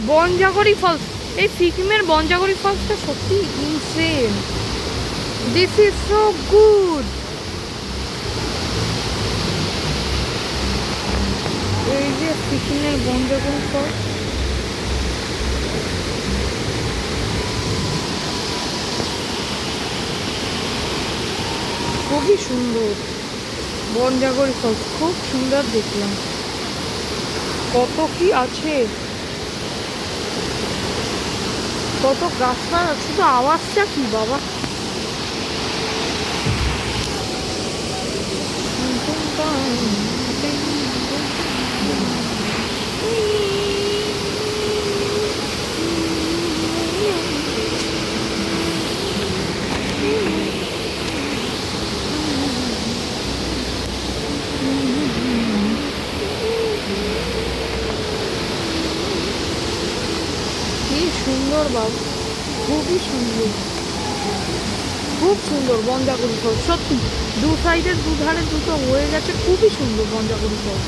বনজাগরি false, এই সিকিমের বনজাগরি ফলসটা সত্যি insane. This is so good. এই যে সিকিমের বনজাগরি ফলস, খুবই সুন্দর। বনজাগরি ফলস খুব সুন্দর দেখলাম। কত কি আছে, কত গাছপালা, শুধু আওয়াজটা কি বাবা। কি সুন্দর বাবা, খুবই সুন্দর, খুব সুন্দর বনজাগরি ফল সত্যি। দু সাইডের দুধারে দুটো হয়ে গেছে, খুবই সুন্দর বনজাগরি ফল।